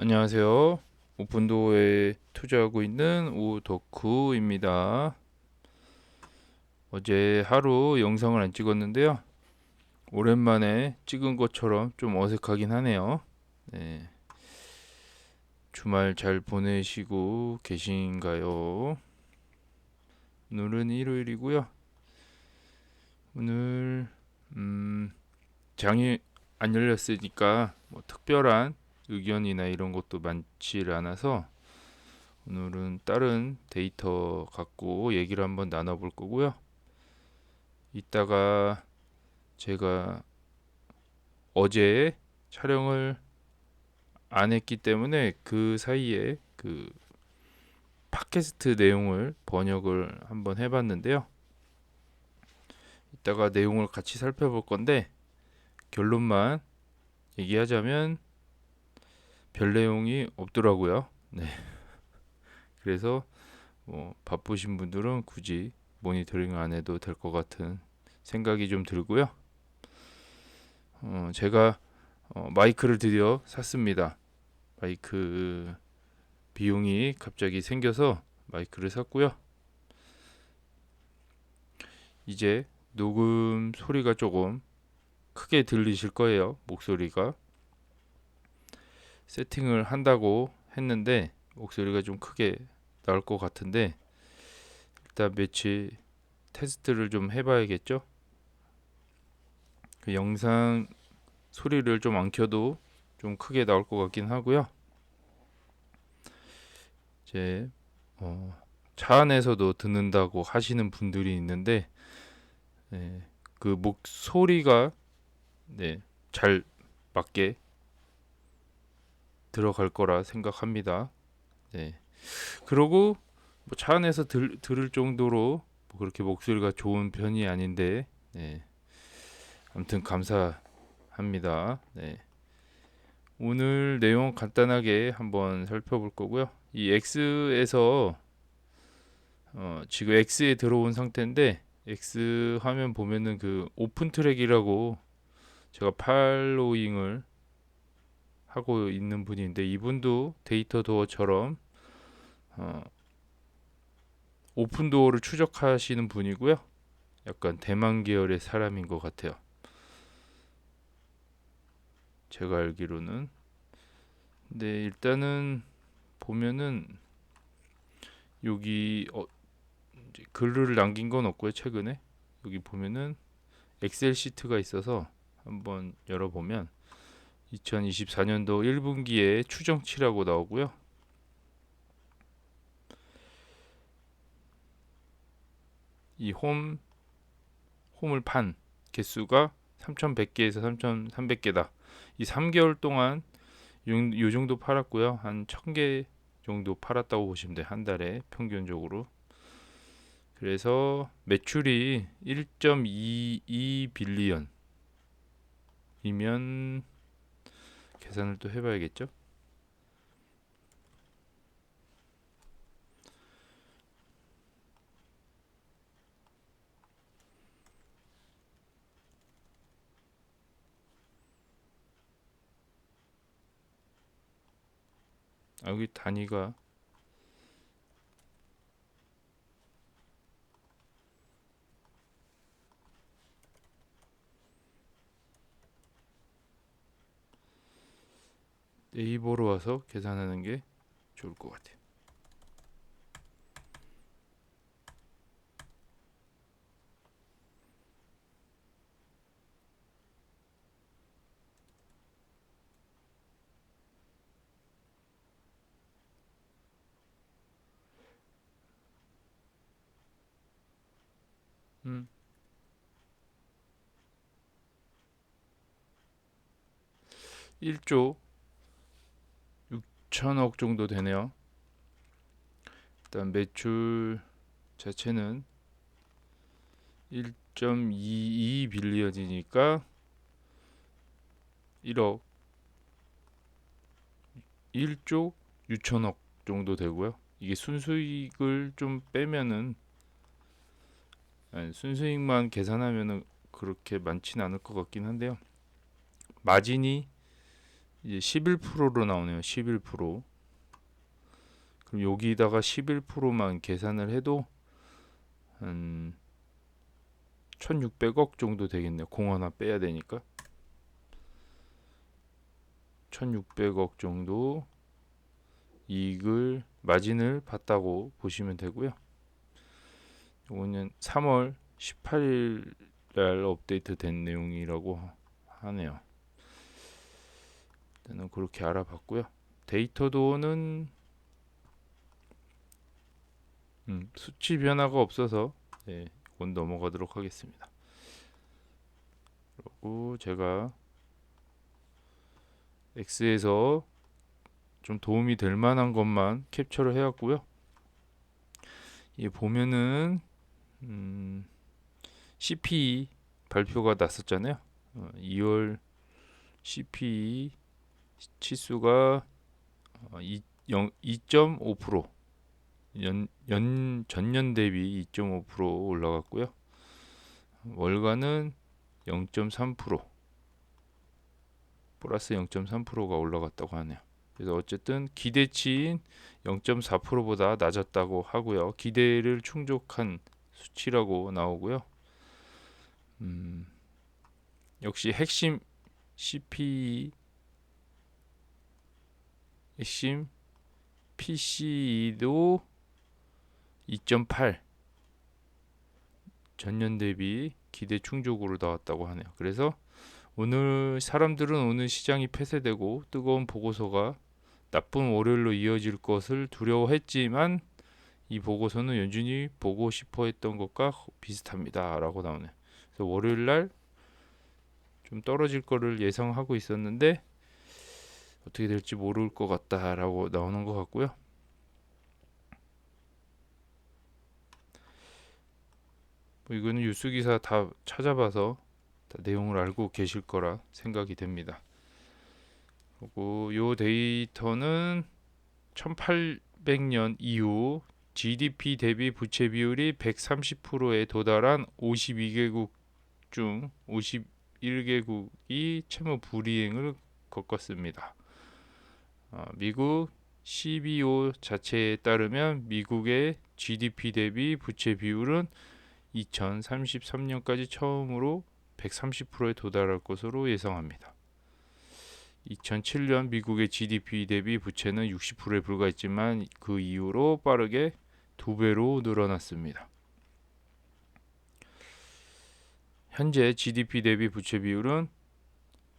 안녕하세요. 오픈도어에 투자하고 있는 오덕후입니다. 어제 하루 영상을 안 찍었는데요. 오랜만에 찍은 것처럼 좀 어색하긴 하네요. 네, 주말 잘 보내시고 계신가요? 오늘은 일요일이고요. 오늘 장이 안 열렸으니까 뭐 특별한 의견이나 이런 것도 많지 않아서 오늘은 다른 데이터 갖고 얘기를 한번 나눠볼 거고요. 이따가 제가 어제 촬영을 안 했기 때문에 그 사이에 그 팟캐스트 내용을 번역을 한번 해봤는데요. 이따가 내용을 같이 살펴볼 건데 결론만 얘기하자면 별 내용이 없더라고요. 네. 그래서 뭐 바쁘신 분들은 굳이 모니터링 안 해도 될 것 같은 생각이 좀 들고요. 제가 마이크를 드디어 샀습니다. 마이크 비용이 갑자기 생겨서 마이크를 샀고요. 이제 녹음 소리가 조금 크게 들리실 거예요. 목소리가 세팅을 한다고 했는데 목소리가 좀 크게 나올 것 같은데 일단 며칠 테스트를 좀 해봐야겠죠. 그 영상 소리를 좀 안 켜도 좀 크게 나올 것 같긴 하고요. 이제 차 안에서도 듣는다고 하시는 분들이 있는데 네, 그 목소리가 네, 잘 맞게 들어갈 거라 생각합니다. 네. 그리고 뭐차 안에서 들을 정도로 뭐 그렇게 목소리가 좋은 편이 아닌데 네. 아무튼 감사합니다. 네. 오늘 내용 간단하게 한번 살펴볼 거고요. 이 X에서 지금 X에 들어온 상태인데 X 화면 보면은 그 오픈 트랙이라고 제가 팔로잉을 하고 있는 분인데 이분도 데이터 도어처럼 어, 오픈 도어를 추적하시는 분이고요. 약간 대만 계열의 사람인 것 같아요. 제가 알기로는. 근데 일단은 보면은 여기 이제 글을 남긴 건 없고요. 최근에 여기 보면은 엑셀 시트가 있어서 한번 열어보면 2024년도 1분기에 추정치라고 나오고요. 이 홈을 판 개수가 3,100개에서 3,300개다. 이 3개월 동안 요 정도 팔았고요. 한 1,000개 정도 팔았다고 보시면 돼요. 한 달에 평균적으로. 그래서 매출이 1.22 빌리언이면 계산을 또 해봐야겠죠? 여기 단위가 네이버로 와서 계산하는 게 좋을 것 같아요. 음, 1조 6천억 정도 되네요. 일단 매출 자체는 1.22 빌리언이니까 1억 1조 6천억 정도 되고요. 이게 순수익을 좀 빼면은 아니, 순수익만 계산하면은 그렇게 많지는 않을 것 같긴 한데요. 마진이 이제 11%로 나오네요. 11%. 그럼 여기다가 11%만 계산을 해도 한 1600억 정도 되겠네요. 공 하나 빼야 되니까 1600억 정도 이익을 마진을 봤다고 보시면 되고요. 이거는 3월 18일 날 업데이트 된 내용이라고 하네요. 저는 그렇게 알아봤고요. 데이터도는 수치 변화가 없어서 네, 이건 넘어가도록 하겠습니다. 그리고 제가 X에서 좀 도움이 될 만한 것만 캡처를 해왔고요. 이 보면은 CPI 발표가 났었잖아요. 2월 CPI 치수가 2.5% 전년 대비 2.5% 올라갔고요. 월간은 0.3% 플러스 0.3%가 올라갔다고 하네요. 그래서 어쨌든 기대치인 0.4%보다 낮았다고 하고요. 기대를 충족한 수치라고 나오고요. 역시 핵심 CPI, 핵심 PCE도 2.8 전년 대비 기대 충족으로 나왔다고 하네요. 그래서 오늘 사람들은 오늘 시장이 폐쇄되고 뜨거운 보고서가 나쁜 월요일로 이어질 것을 두려워했지만 이 보고서는 연준이 보고 싶어 했던 것과 비슷합니다 라고 나오네요. 그래서 월요일 날 좀 떨어질 거를 예상하고 있었는데 어떻게 될지 모를 것 같다라고 나오는 것 같고요. 뭐 이거는 뉴스 기사 다 찾아봐서 다 내용을 알고 계실 거라 생각이 됩니다. 그리고 요 데이터는 1800년 이후 GDP 대비 부채 비율이 130%에 도달한 52개국 중 51개국이 채무 불이행을 겪었습니다. 미국 CBO 자체에 따르면 미국의 GDP 대비 부채 비율은 2033년까지 처음으로 130%에 도달할 것으로 예상합니다. 2007년 미국의 GDP 대비 부채는 60%에 불과했지만 그 이후로 빠르게 2배로 늘어났습니다. 현재 GDP 대비 부채 비율은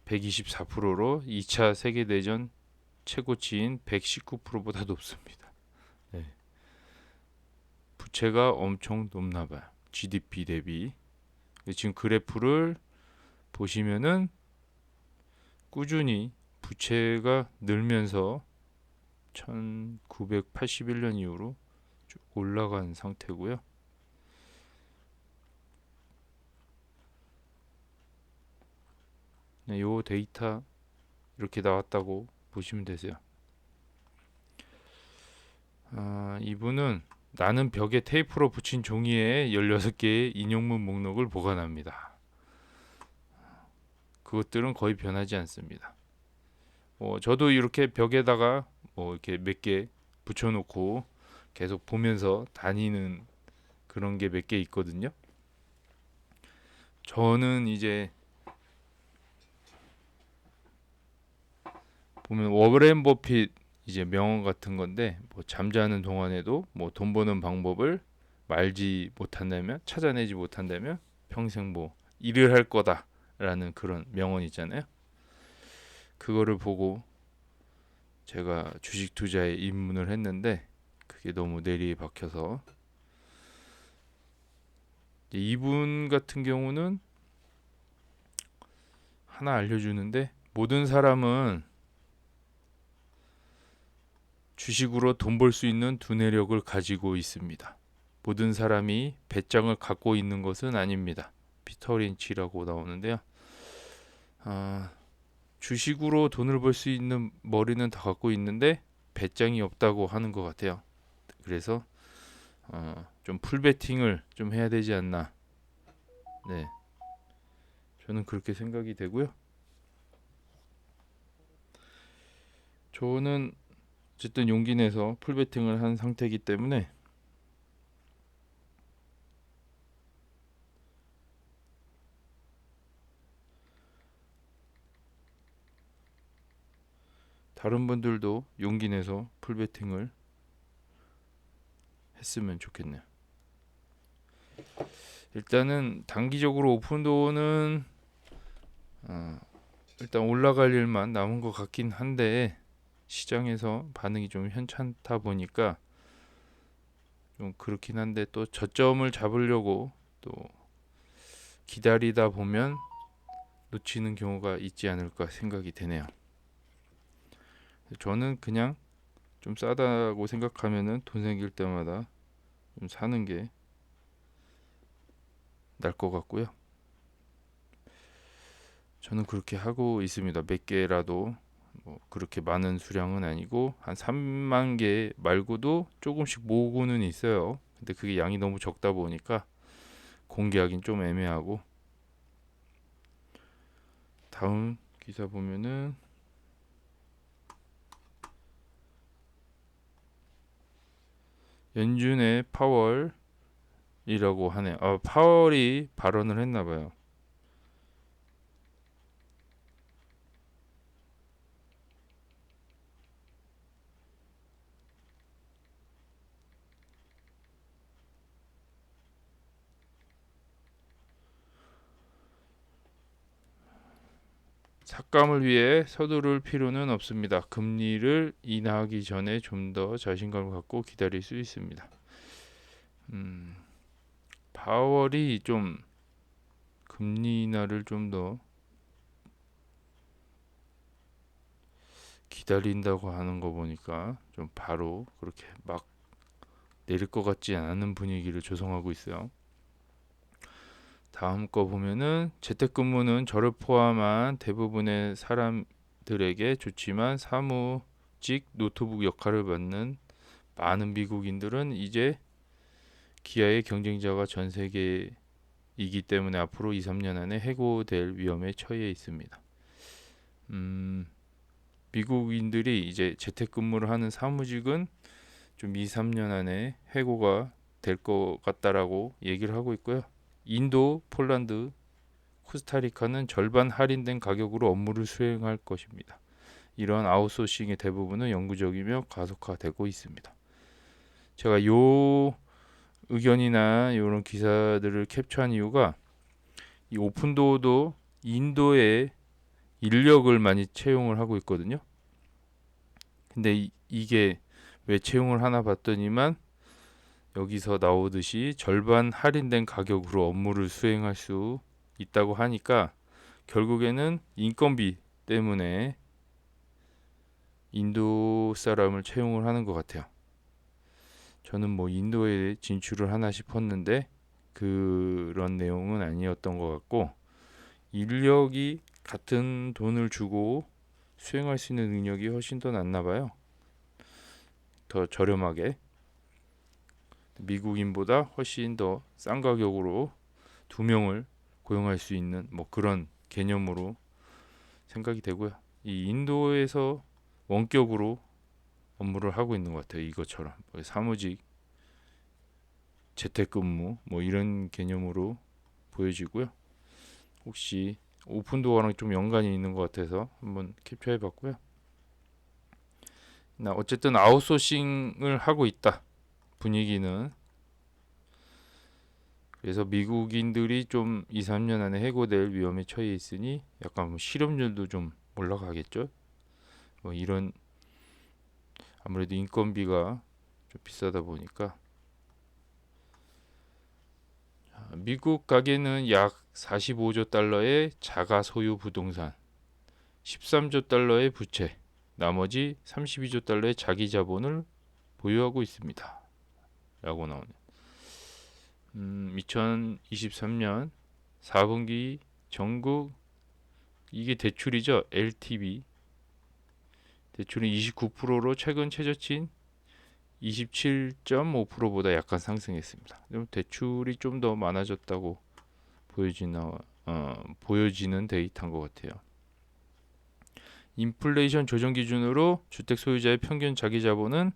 124%로 2차 세계대전 최고치인 119%보다 높습니다. 네. 부채가 엄청 높나봐요. GDP 대비. 지금 그래프를 보시면은 꾸준히 부채가 늘면서 1981년 이후로 쭉 올라간 상태고요. 이 데이터 이렇게 나왔다고 보시면 되세요. 이분은 나는 벽에 테이프로 붙인 종이에 16개의 인용문 목록을 보관합니다. 그것들은 거의 변하지 않습니다. 저도 이렇게 벽에다가 이렇게 몇 개 붙여놓고 계속 보면서 다니는 그런 게 몇 개 있거든요. 저는 이제 보면 워렌 버핏 이제 명언 같은 건데 잠자는 동안에도 돈 버는 방법을 말지 못한다면 찾아내지 못한다면 평생 일을 할 거다라는 그런 명언 있잖아요. 그거를 보고 제가 주식 투자에 입문을 했는데 그게 너무 내리에 박혀서 이분 같은 경우는 하나 알려주는데 모든 사람은 주식으로 돈 벌 수 있는 두뇌력을 가지고 있습니다. 모든 사람이 배짱을 갖고 있는 것은 아닙니다. 피터 린치라고 나오는데요. 주식으로 돈을 벌 수 있는 머리는 다 갖고 있는데 배짱이 없다고 하는 것 같아요. 그래서 좀 풀베팅을 좀 해야 되지 않나. 네, 저는 그렇게 생각이 되고요. 저는 어쨌든 용기 내서 풀베팅을 한 상태이기 때문에 다른 분들도 용기 내서 풀베팅을 했으면 좋겠네요. 일단은 단기적으로 오픈도어는 일단 올라갈 일만 남은 것 같긴 한데 시장에서 반응이 좀 현찮다 보니까 좀 그렇긴 한데 또 저점을 잡으려고 또 기다리다 보면 놓치는 경우가 있지 않을까 생각이 되네요. 저는 그냥 좀 싸다고 생각하면은 돈 생길 때마다 좀 사는 게 나을 것 같고요. 저는 그렇게 하고 있습니다. 몇 개라도 뭐 그렇게 많은 수량은 아니고 한 3만 개 말고도 조금씩 모으고는 있어요. 근데 그게 양이 너무 적다 보니까 공개하긴 좀 애매하고. 다음 기사 보면은 연준의 파월이라고 하네요. 파월이 발언을 했나 봐요. 삭감을 위해 서두를 필요는 없습니다. 금리를 인하하기 전에 좀 더 자신감을 갖고 기다릴 수 있습니다. 파월이 좀 금리 인하를 좀 더 기다린다고 하는 거 보니까 좀 바로 그렇게 막 내릴 것 같지 않은 분위기를 조성하고 있어요. 다음 거 보면은 재택근무는 저를 포함한 대부분의 사람들에게 좋지만 사무직 노트북 역할을 맡는 많은 미국인들은 이제 기아의 경쟁자가 전 세계이기 때문에 앞으로 2, 3년 안에 해고될 위험에 처해 있습니다. 미국인들이 이제 재택근무를 하는 사무직은 좀 2, 3년 안에 해고가 될 것 같다라고 얘기를 하고 있고요. 인도, 폴란드, 코스타리카는 절반 할인된 가격으로 업무를 수행할 것입니다. 이런 아웃소싱의 대부분은 영구적이며 가속화되고 있습니다. 제가 요 의견이나 이런 기사들을 캡처한 이유가 이 오픈도어도 인도에 인력을 많이 채용을 하고 있거든요. 근데 이게 왜 채용을 하나 봤더니만 여기서 나오듯이 절반 할인된 가격으로 업무를 수행할 수 있다고 하니까 결국에는 인건비 때문에 인도 사람을 채용을 하는 것 같아요. 저는 뭐 인도에 진출을 하나 싶었는데 그런 내용은 아니었던 것 같고 인력이 같은 돈을 주고 수행할 수 있는 능력이 훨씬 더 낫나 봐요. 더 저렴하게 미국인보다 훨씬 더 싼 가격으로 두 명을 고용할 수 있는 뭐 그런 개념으로 생각이 되고요. 이 인도에서 원격으로 업무를 하고 있는 것 같아요. 이것처럼 사무직 재택근무 뭐 이런 개념으로 보여지고요. 혹시 오픈도어랑 좀 연관이 있는 것 같아서 한번 캡처해봤고요. 나 어쨌든 아웃소싱을 하고 있다 분위기는. 그래서 미국인들이 좀 2, 3년 안에 해고될 위험에 처해 있으니 약간 뭐 실업률도 좀 올라가겠죠. 뭐 이런 아무래도 인건비가 좀 비싸다 보니까 미국 가계는 약 45조 달러의 자가 소유 부동산, 13조 달러의 부채, 나머지 32조 달러의 자기 자본을 보유하고 있습니다. 라고 나오네요. 2023년 4분기 전국 이게 대출이죠. LTV 대출은 29%로 최근 최저치인 27.5%보다 약간 상승했습니다. 대출이 좀 더 많아졌다고 보여지는 데이터인 것 같아요. 인플레이션 조정 기준으로 주택 소유자의 평균 자기 자본은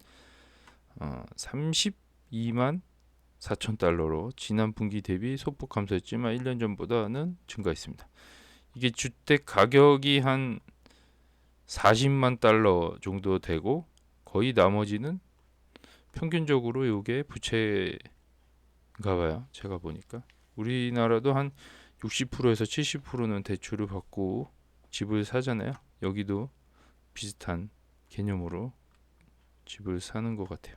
32만 4천 달러로 지난 분기 대비 소폭 감소했지만 1년 전보다는 증가했습니다. 이게 주택 가격이 한 40만 달러 정도 되고 거의 나머지는 평균적으로 요게 부채인가 봐요. 제가 보니까 우리나라도 한 60%에서 70%는 대출을 받고 집을 사잖아요. 여기도 비슷한 개념으로 집을 사는 것 같아요.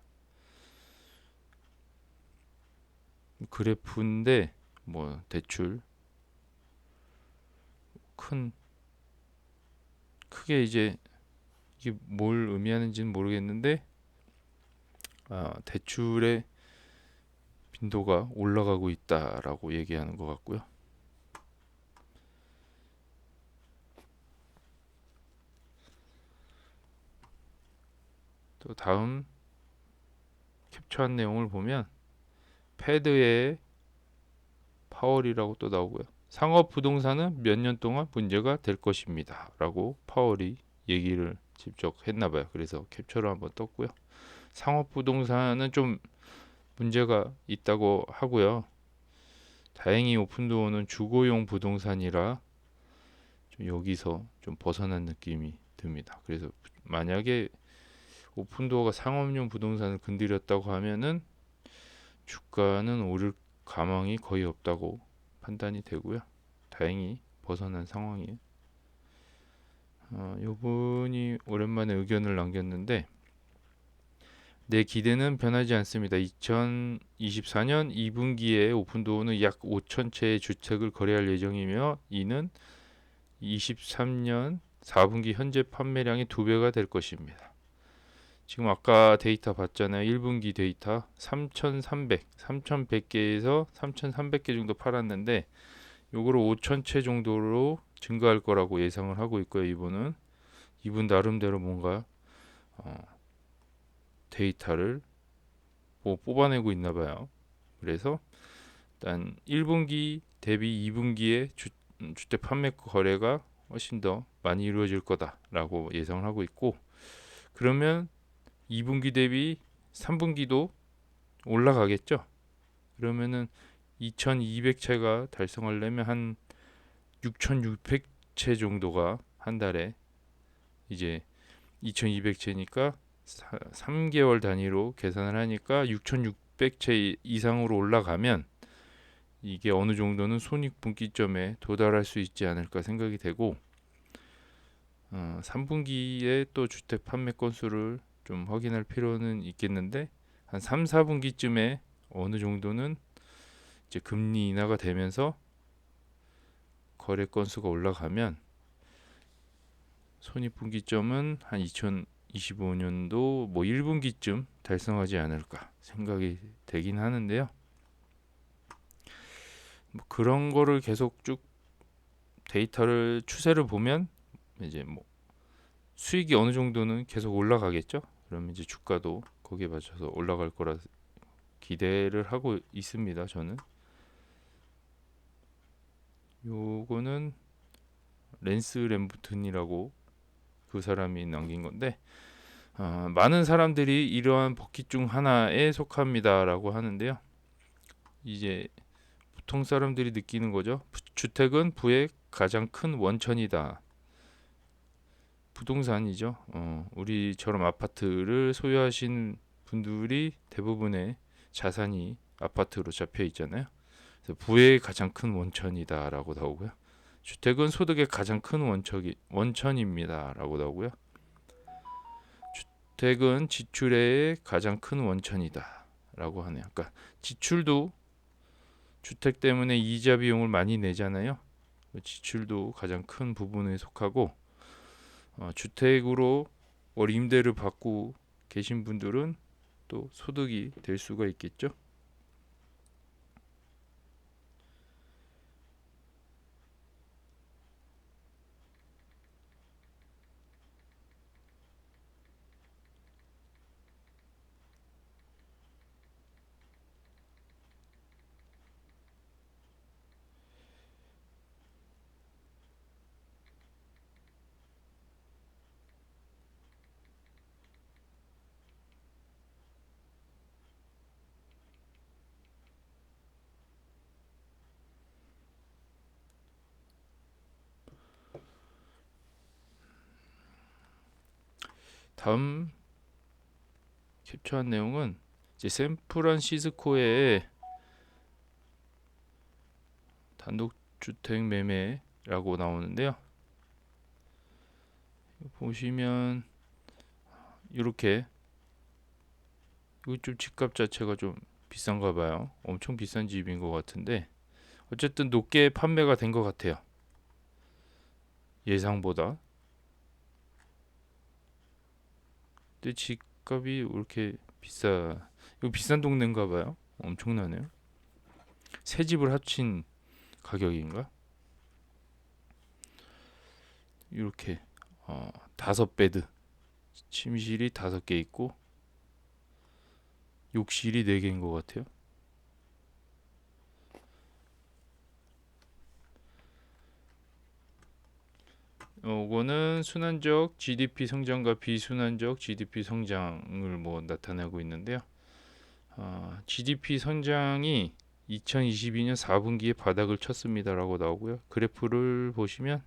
그래프인데 뭐 대출 크게 이제 이게 뭘 의미하는지는 모르겠는데 대출의 빈도가 올라가고 있다라고 얘기하는 것 같고요. 또 다음 캡처한 내용을 보면 패드의 파월이라고 또 나오고요. 상업 부동산은 몇 년 동안 문제가 될 것입니다. 라고 파월이 얘기를 직접 했나 봐요. 그래서 캡처를 한번 떴고요. 상업 부동산은 좀 문제가 있다고 하고요. 다행히 오픈도어는 주거용 부동산이라 좀 여기서 좀 벗어난 느낌이 듭니다. 그래서 만약에 오픈도어가 상업용 부동산을 건드렸다고 하면은 주가는 오를 가망이 거의 없다고 판단이 되고요. 다행히 벗어난 상황이에요. 요분이 오랜만에 의견을 남겼는데 내 기대는 변하지 않습니다. 2024년 2분기에 오픈도어는 약 5천 채의 주택을 거래할 예정이며 이는 23년 4분기 현재 판매량의 2배가 될 것입니다. 지금 아까 데이터 봤잖아요. 1분기 데이터 3,100개에서 3,300개 정도 팔았는데 요거를 5천 채 정도로 증가할 거라고 예상을 하고 있고요. 이분 나름대로 뭔가 데이터를 뭐 뽑아내고 있나 봐요. 그래서 일단 1분기 대비 2분기에 주택 판매 거래가 훨씬 더 많이 이루어질 거다라고 예상을 하고 있고 그러면 2분기 대비 3분기도 올라가겠죠. 그러면은 2200채가 달성하려면 한 6600채 정도가 한 달에 이제 2200채니까 3개월 단위로 계산을 하니까 6600채 이상으로 올라가면 이게 어느 정도는 손익분기점에 도달할 수 있지 않을까 생각이 되고 3분기에 또 주택 판매 건수를 좀 확인할 필요는 있겠는데 한 3, 4분기쯤에 어느 정도는 이제 금리 인하가 되면서 거래 건수가 올라가면 손익분기점은 한 2025년도 뭐 1분기쯤 달성하지 않을까 생각이 되긴 하는데요. 뭐 그런 거를 계속 쭉 데이터를 추세를 보면 이제 뭐 수익이 어느 정도는 계속 올라가겠죠. 그러면 이제 주가도 거기에 맞춰서 올라갈 거라 기대를 하고 있습니다. 저는 요거는 랜스 램부튼이라고 그 사람이 남긴 건데 많은 사람들이 이러한 버킷 중 하나에 속합니다라고 하는데요. 이제 보통 사람들이 느끼는 거죠. 주택은 부의 가장 큰 원천이다. 부동산이죠. 우리처럼 아파트를 소유하신 분들이 대부분의 자산이 아파트로 잡혀 있잖아요. 그래서 부의 가장 큰 원천이다라고 나오고요. 주택은 소득의 가장 큰 원천입니다라고 나오고요. 주택은 지출의 가장 큰 원천이다라고 하네요. 그러니까 지출도 주택 때문에 이자 비용을 많이 내잖아요. 지출도 가장 큰 부분에 속하고 주택으로 월 임대를 받고 계신 분들은 또 소득이 될 수가 있겠죠. 다음 캡처한 내용은 이제 샌프란시스코의 단독주택 매매라고 나오는데요. 보시면 이렇게 이거 좀 집값 자체가 좀 비싼가 봐요. 엄청 비싼 집인 것 같은데 어쨌든 높게 판매가 된 것 같아요. 예상보다. 근데 집값이 왜 이렇게 비싸? 이거 비싼 동네인가 봐요. 엄청나네요. 새 집을 합친 가격인가? 이렇게 다섯 베드, 침실이 5개 있고 욕실이 4개인 것 같아요. 이거는 순환적 GDP 성장과 비순환적 GDP 성장을 뭐 나타내고 있는데요. GDP 성장이 2022년 4분기에 바닥을 쳤습니다라고 나오고요. 그래프를 보시면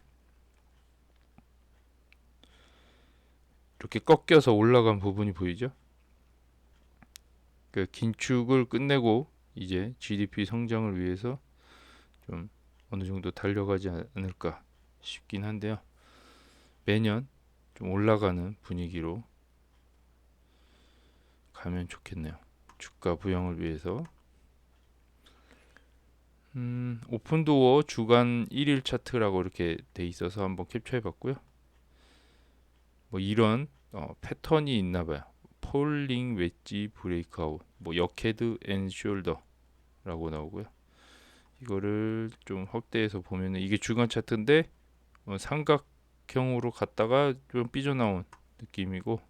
이렇게 꺾여서 올라간 부분이 보이죠? 그 긴축을 끝내고 이제 GDP 성장을 위해서 좀 어느 정도 달려가지 않을까 싶긴 한데요. 매년 좀 올라가는 분위기로 가면 좋겠네요. 주가 부양을 위해서. 오픈도어 주간 1일 차트라고 이렇게 돼 있어서 한번 캡처해 봤고요. 뭐 이런 패턴이 있나 봐요. 폴링 웨지 브레이크아웃, 뭐 역헤드 앤 숄더라고 나오고요. 이거를 좀 확대해서 보면은 이게 주간 차트인데 삼각형으로 갔다가 좀 삐져나온 느낌이고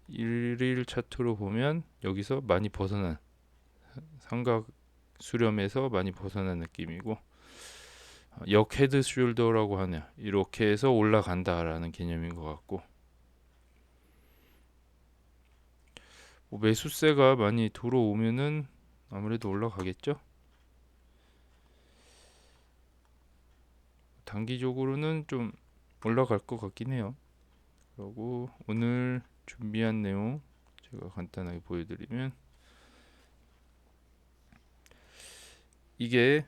1일 차트로 보면 여기서 많이 벗어난 삼각 수렴에서 많이 벗어난 느낌이고 역헤드 숄더라고 하네요. 이렇게 해서 올라간다라는 개념인 것 같고 뭐 매수세가 많이 들어오면은 아무래도 올라가겠죠. 단기적으로는 좀 올라갈 것 같긴 해요. 그리고 오늘 준비한 내용 제가 간단하게 보여드리면 이게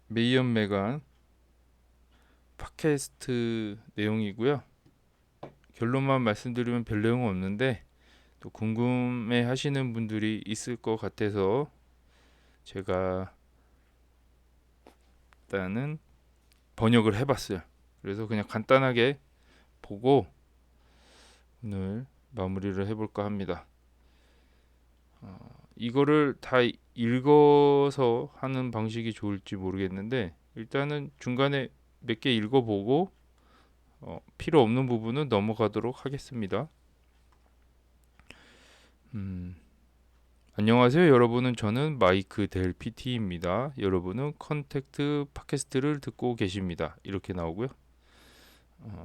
메이언 메간 팟캐스트 내용이고요. 결론만 말씀드리면 별 내용은 없는데 또 궁금해 하시는 분들이 있을 것 같아서 제가 일단은 번역을 해봤어요. 그래서 그냥 간단하게 보고 오늘 마무리를 해볼까 합니다. 이거를 다 읽어서 하는 방식이 좋을지 모르겠는데 일단은 중간에 몇 개 읽어보고 필요 없는 부분은 넘어가도록 하겠습니다. 안녕하세요 여러분은 저는 마이크 델 PT입니다. 여러분은 컨택트 팟캐스트를 듣고 계십니다. 이렇게 나오고요.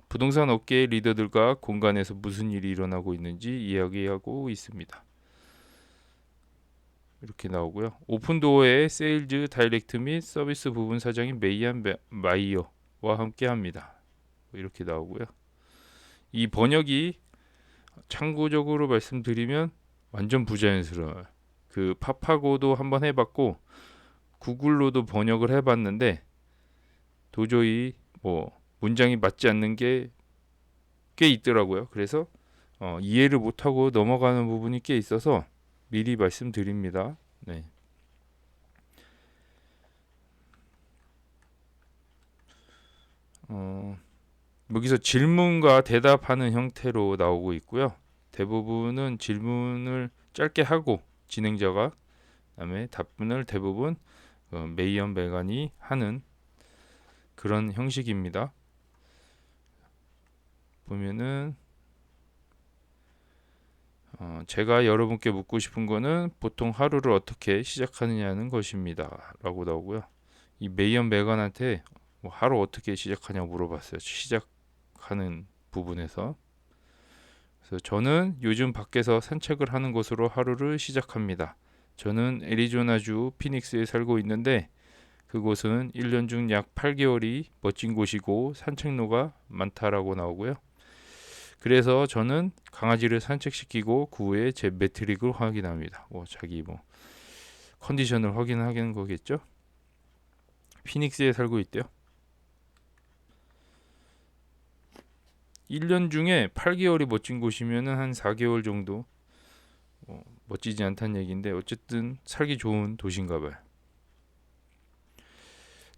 부동산 업계의 리더들과 공간에서 무슨 일이 일어나고 있는지 이야기하고 있습니다. 이렇게 나오고요. 오픈도어의 세일즈 다이렉트 및 서비스 부분 사장인 메이안 마이어와 함께합니다. 이렇게 나오고요. 이 번역이 참고적으로 말씀드리면 완전 부자연스러워요. 그 파파고도 한번 해봤고 구글로도 번역을 해봤는데 도저히 뭐 문장이 맞지 않는 게 꽤 있더라고요. 그래서 이해를 못하고 넘어가는 부분이 꽤 있어서 미리 말씀드립니다. 네. 여기서 질문과 대답하는 형태로 나오고 있고요. 대부분은 질문을 짧게 하고 진행자가 그다음에 답변을 대부분 메이언 메간이 하는 그런 형식입니다. 보면은 제가 여러분께 묻고 싶은 거는 보통 하루를 어떻게 시작하느냐는 것입니다. 라고 나오고요. 이 메이언 메간한테 뭐 하루 어떻게 시작하냐고 물어봤어요. 시작하는 부분에서. 그래서 저는 요즘 밖에서 산책을 하는 것으로 하루를 시작합니다. 저는 애리조나주 피닉스에 살고 있는데 그곳은 1년 중 약 8개월이 멋진 곳이고 산책로가 많다라고 나오고요. 그래서 저는 강아지를 산책시키고 그 후에 제 매트릭을 확인합니다. 자기 컨디션을 확인하는 거겠죠. 피닉스에 살고 있대요. 1년 중에 8개월이 멋진 곳이면 한 4개월 정도 멋지지 않다는 얘기인데 어쨌든 살기 좋은 도시인가 봐요.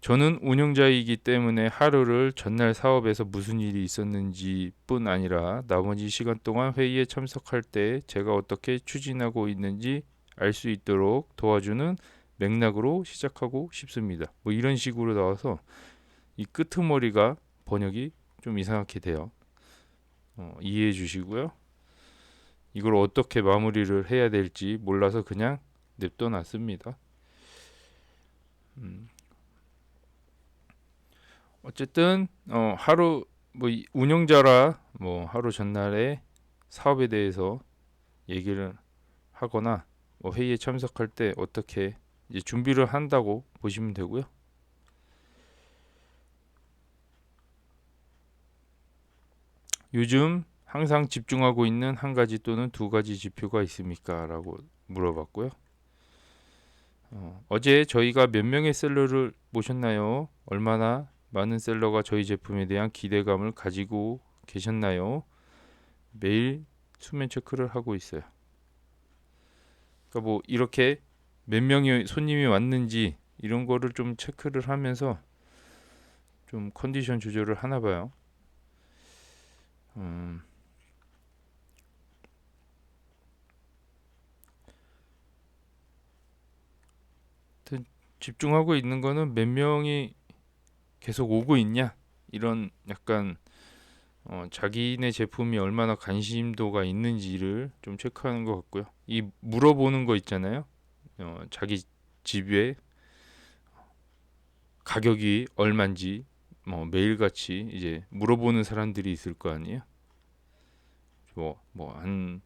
저는 운영자이기 때문에 하루를 전날 사업에서 무슨 일이 있었는지 뿐 아니라 나머지 시간 동안 회의에 참석할 때 제가 어떻게 추진하고 있는지 알 수 있도록 도와주는 맥락으로 시작하고 싶습니다. 이런 식으로 나와서 이 끄트머리가 번역이 좀 이상하게 돼요. 이해해 주시고요. 이걸 어떻게 마무리를 해야 될지 몰라서 그냥 냅둬 놨습니다. 어쨌든 하루 운영자라 하루 전날에 사업에 대해서 얘기를 하거나 회의에 참석할 때 어떻게 이제 준비를 한다고 보시면 되고요. 요즘 항상 집중하고 있는 한 가지 또는 두 가지 지표가 있습니까? 라고 물어봤고요. 어제 저희가 몇 명의 셀러를 모셨나요? 얼마나 많은 셀러가 저희 제품에 대한 기대감을 가지고 계셨나요? 매일 수면 체크를 하고 있어요. 그러니까 이렇게 몇 명의 손님이 왔는지 이런 거를 좀 체크를 하면서 좀 컨디션 조절을 하나 봐요. 집중하고 있는 거는 몇 명이 계속 오고 있냐 이런 약간 자기네 제품이 얼마나 관심도가 있는지를 좀 체크하는 것 같고요. 이 물어보는 거 있잖아요. 자기 집에 가격이 얼마인지 매일같이 이제 물어보는 사람들이 있을 거 아니에요. 한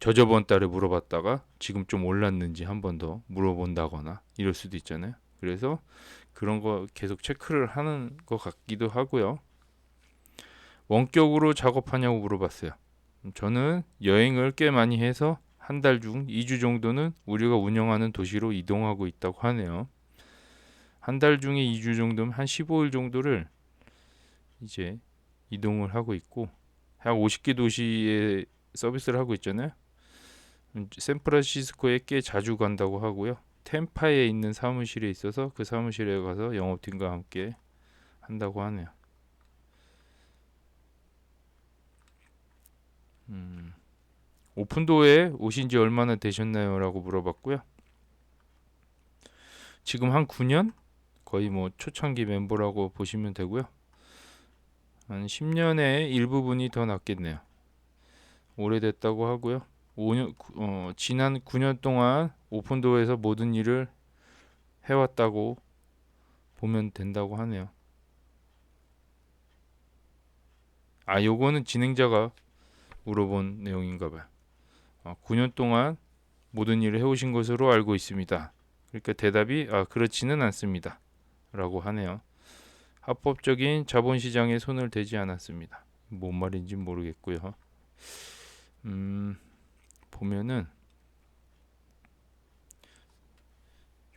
저저번 달에 물어봤다가 지금 좀 올랐는지 한 번 더 물어본다거나 이럴 수도 있잖아요. 그래서 그런 거 계속 체크를 하는 것 같기도 하고요. 원격으로 작업하냐고 물어봤어요. 저는 여행을 꽤 많이 해서 한 달 중 2주 정도는 우리가 운영하는 도시로 이동하고 있다고 하네요. 한 달 중에 2주 정도면 한 15일 정도를 이제 이동을 하고 있고 약 50개 도시에 서비스를 하고 있잖아요. 샌프란시스코에 꽤 자주 간다고 하고요. 템파에 있는 사무실에 있어서 그 사무실에 가서 영업팀과 함께 한다고 하네요. 오픈도어에 오신 지 얼마나 되셨나요? 라고 물어봤고요. 지금 한 9년? 거의 초창기 멤버라고 보시면 되고요. 한 10년의 일부분이 더 낫겠네요. 오래됐다고 하고요. 지난 9년 동안 오픈도어에서 모든 일을 해왔다고 보면 된다고 하네요. 요거는 진행자가 물어본 내용인가 봐요. 9년 동안 모든 일을 해오신 것으로 알고 있습니다. 그러니까 대답이 그렇지는 않습니다. 라고 하네요. 합법적인 자본시장에 손을 대지 않았습니다. 뭔 말인지 모르겠고요. 보면은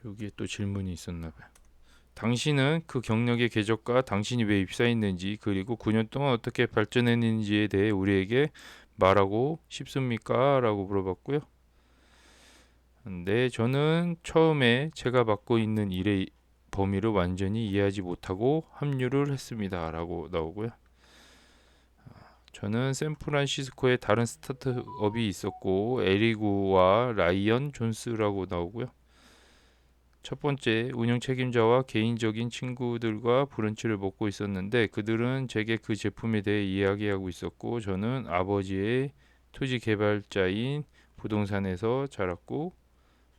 여기에 또 질문이 있었나 봐요. 당신은 그 경력의 궤적과 당신이 왜 입사했는지 그리고 9년 동안 어떻게 발전했는지에 대해 우리에게 말하고 싶습니까? 라고 물어봤고요. 네, 저는 처음에 제가 맡고 있는 일의 범위를 완전히 이해하지 못하고 합류를 했습니다. 라고 나오고요. 저는 샌프란시스코에 다른 스타트업이 있었고 에리고와 라이언 존스라고 나오고요. 첫 번째, 운영 책임자와 개인적인 친구들과 브런치를 먹고 있었는데 그들은 제게 그 제품에 대해 이야기하고 있었고 저는 아버지의 토지 개발자인 부동산에서 자랐고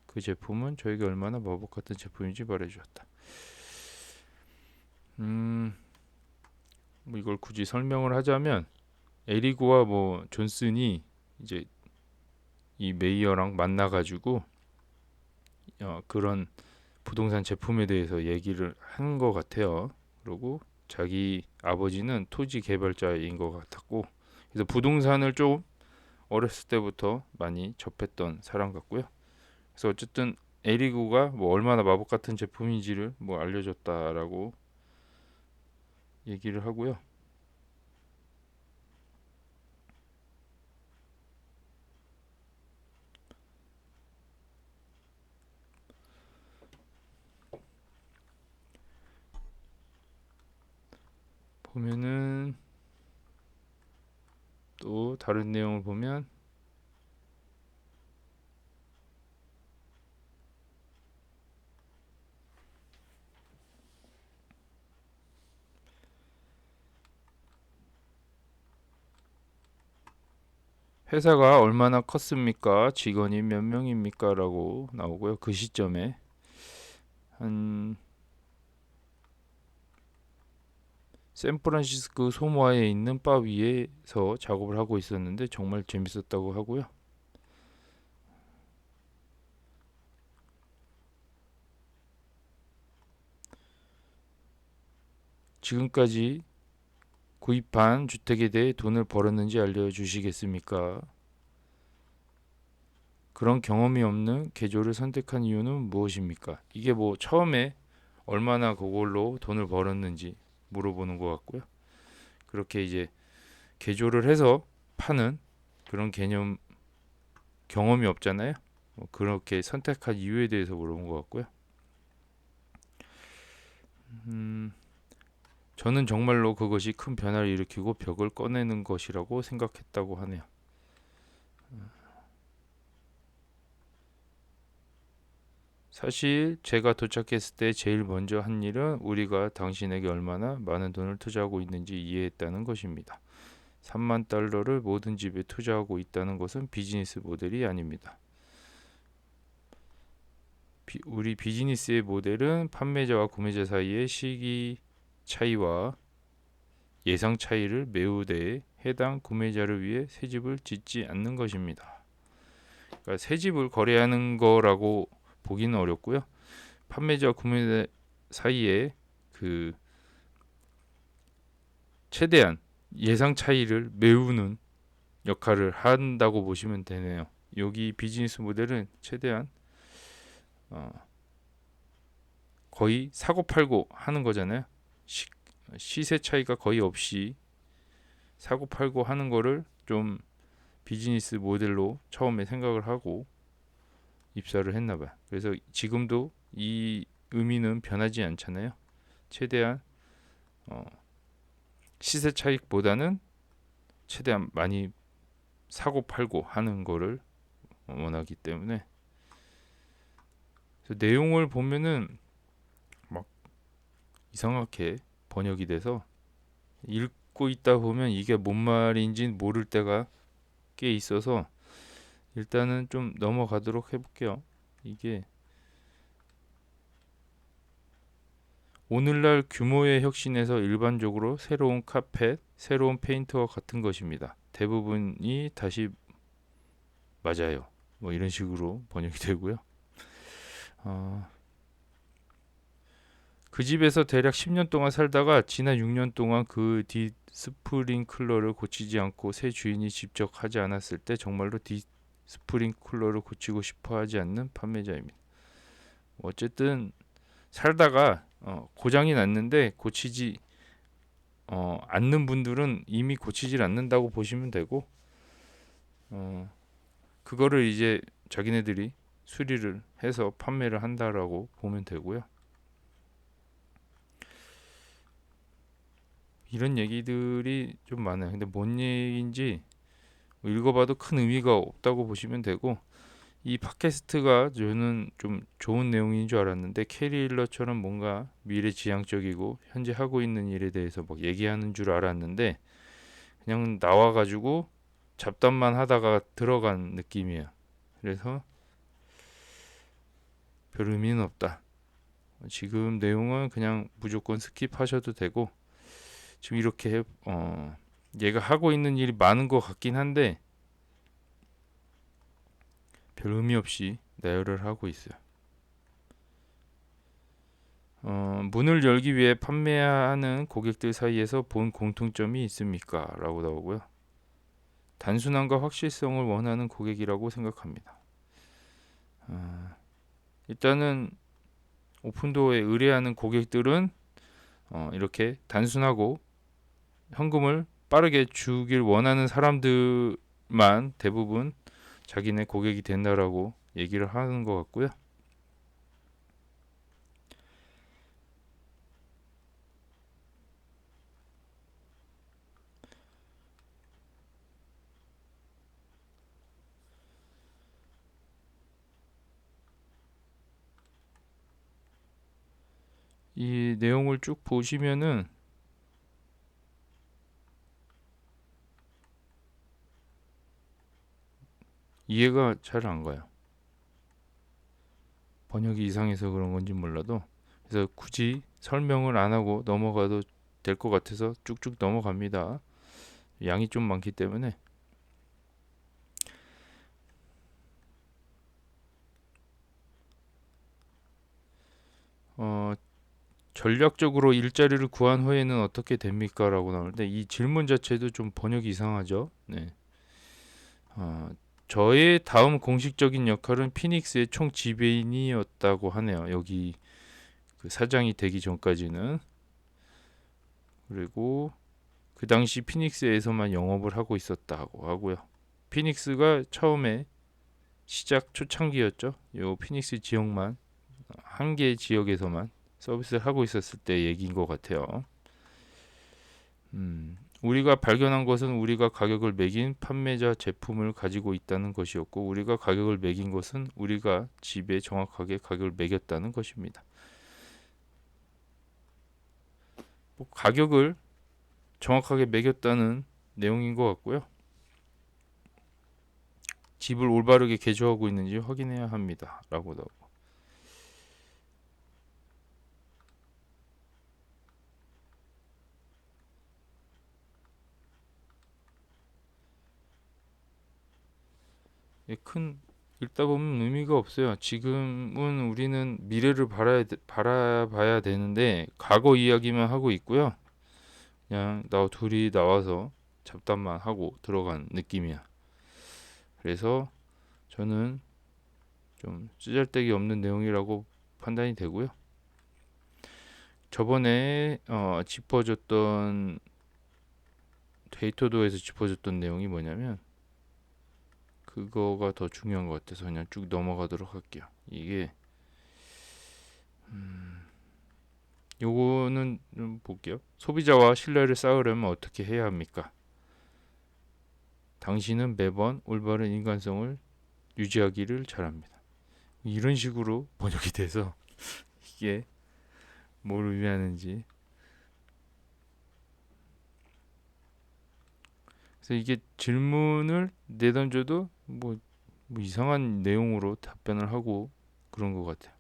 그 제품은 저에게 얼마나 마법 같은 제품인지 말해주었다. 이걸 굳이 설명을 하자면 에리고와 존슨이 이제 이 메이어랑 만나가지고 그런 부동산 제품에 대해서 얘기를 한 것 같아요. 그리고 자기 아버지는 토지 개발자인 것 같았고 그래서 부동산을 좀 어렸을 때부터 많이 접했던 사람 같고요. 그래서 어쨌든 에리고가 뭐 얼마나 마법 같은 제품인지를 뭐 알려줬다라고 얘기를 하고요. 보면은 또 다른 내용을 보면 회사가 얼마나 컸습니까? 직원이 몇 명입니까? 라고 나오고요. 그 시점에 한 샌프란시스코 소모아에 있는 바 위에서 작업을 하고 있었는데 정말 재밌었다고 하고요. 지금까지 구입한 주택에 대해 돈을 벌었는지 알려주시겠습니까? 그런 경험이 없는 개조를 선택한 이유는 무엇입니까? 이게 뭐 처음에 얼마나 그걸로 돈을 벌었는지 물어보는 것 같고요. 그렇게 이제 개조를 해서 파는 그런 개념 경험이 없잖아요. 뭐 그렇게 선택한 이유에 대해서 물어본 것 같고요. 저는 정말로 그것이 큰 변화를 일으키고 벽을 꺼내는 것이라고 생각했다고 하네요. 사실 제가 도착했을 때 제일 먼저 한 일은 우리가 당신에게 얼마나 많은 돈을 투자하고 있는지 이해했다는 것입니다. 3만 달러를 모든 집에 투자하고 있다는 것은 비즈니스 모델이 아닙니다. 우리 비즈니스의 모델은 판매자와 구매자 사이의 시기 차이와 예상 차이를 메우되 해당 구매자를 위해 새 집을 짓지 않는 것입니다. 그러니까 새 집을 거래하는 거라고 보기는 어렵고요. 판매자와 구매자 사이에 그 최대한 예상 차이를 메우는 역할을 한다고 보시면 되네요. 여기 비즈니스 모델은 최대한 어, 거의 사고 팔고 하는 거잖아요. 시세 차이가 거의 없이 사고 팔고 하는 거를 좀 비즈니스 모델로 처음에 생각을 하고 입사를 했나 봐요. 그래서 지금도 이 의미는 변하지 않잖아요. 최대한 어, 시세 차익보다는 최대한 많이 사고 팔고 하는 거를 원하기 때문에 그래서 내용을 보면은 막 이상하게 번역이 돼서 읽고 있다 보면 이게 뭔 말인지 모를 때가 꽤 있어서 일단은 좀 넘어가도록 해볼게요. 이게 오늘날 규모의 혁신에서 일반적으로 새로운 카펫, 새로운 페인트와 같은 것입니다. 대부분이 다시 맞아요. 뭐 이런 식으로 번역이 되고요. 어, 그 집에서 대략 10년 동안 살다가 지난 6년 동안 그 디스프링클러를 고치지 않고 새 주인이 직접 하지 않았을 때 정말로 디스프링클러를 고치고 싶어 하지 않는 판매자입니다. 어쨌든 살다가 고장이 났는데 고치지 않는 분들은 이미 고치질 않는다고 보시면 되고 그거를 이제 자기네들이 수리를 해서 판매를 한다라고 보면 되고요. 이런 얘기들이 좀 많아요. 근데 뭔 얘기인지 읽어봐도 큰 의미가 없다고 보시면 되고 이 팟캐스트가 저는 좀 좋은 내용인 줄 알았는데 캐리 일러처럼 뭔가 미래지향적이고 현재 하고 있는 일에 대해서 막 얘기하는 줄 알았는데 그냥 나와가지고 잡담만 하다가 들어간 느낌이에요. 그래서 별 의미는 없다. 지금 내용은 그냥 무조건 스킵하셔도 되고 지금 이렇게 얘가 하고 있는 일이 많은 것 같긴 한데 별 의미 없이 나열을 하고 있어요. 문을 열기 위해 판매하는 고객들 사이에서 본 공통점이 있습니까? 라고 나오고요. 단순함과 확실성을 원하는 고객이라고 생각합니다. 일단은 오픈도어에 의뢰하는 고객들은 이렇게 단순하고 현금을 빠르게 주길 원하는 사람들만 대부분 자기네 고객이 된다라고 얘기를 하는 것 같고요. 이 내용을 쭉 보시면은 이해가 잘 안 가요. 번역이 이상해서 그런 건지 몰라도. 그래서 굳이 설명을 안 하고 넘어가도 될 것 같아서 쭉쭉 넘어갑니다. 양이 좀 많기 때문에. 어, 전략적으로 일자리를 구한 후에는 어떻게 됩니까? 라고 나오는데 이 질문 자체도 좀 번역이 이상하죠. 네. 저의 다음 공식적인 역할은 피닉스의 총 지배인이었다고 하네요. 여기 그 사장이 되기 전까지는. 그리고 그 당시 피닉스에서만 영업을 하고 있었다고 하고요. 피닉스가 처음에 시작 초창기였죠. 요 피닉스 지역만 한 개 지역에서만 서비스를 하고 있었을 때 얘기인 것 같아요. 우리가 발견한 것은 우리가 가격을 매긴 판매자 제품을 가지고 있다는 것이었고, 우리가 가격을 매긴 것은 우리가 집에 정확하게 가격을 매겼다는 것입니다. 뭐 가격을 정확하게 매겼다는 내용인 것 같고요. 집을 올바르게 개조하고 있는지 확인해야 합니다. 라고 나오고. 큰 읽다 보면 의미가 없어요. 지금은 우리는 미래를 바라봐야 되는데 과거 이야기만 하고 있고요. 그냥 둘이 나와서 잡담만 하고 들어간 느낌이야. 그래서 저는 좀 쓰잘데기 없는 내용이라고 판단이 되고요. 저번에 짚어줬던 데이터도에서 짚어줬던 내용이 뭐냐면 그거가 더 중요한 것 같아서 그냥 쭉 넘어가도록 할게요. 이게 요거는 좀 볼게요. 소비자와 신뢰를 쌓으려면 어떻게 해야 합니까? 당신은 매번 올바른 인간성을 유지하기를 잘합니다. 이런 식으로 번역이 돼서 이게 뭘 의미하는지. 그래서 이게 질문을 내던져도 뭐 이상한 내용으로 답변을 하고 그런 것 같아요.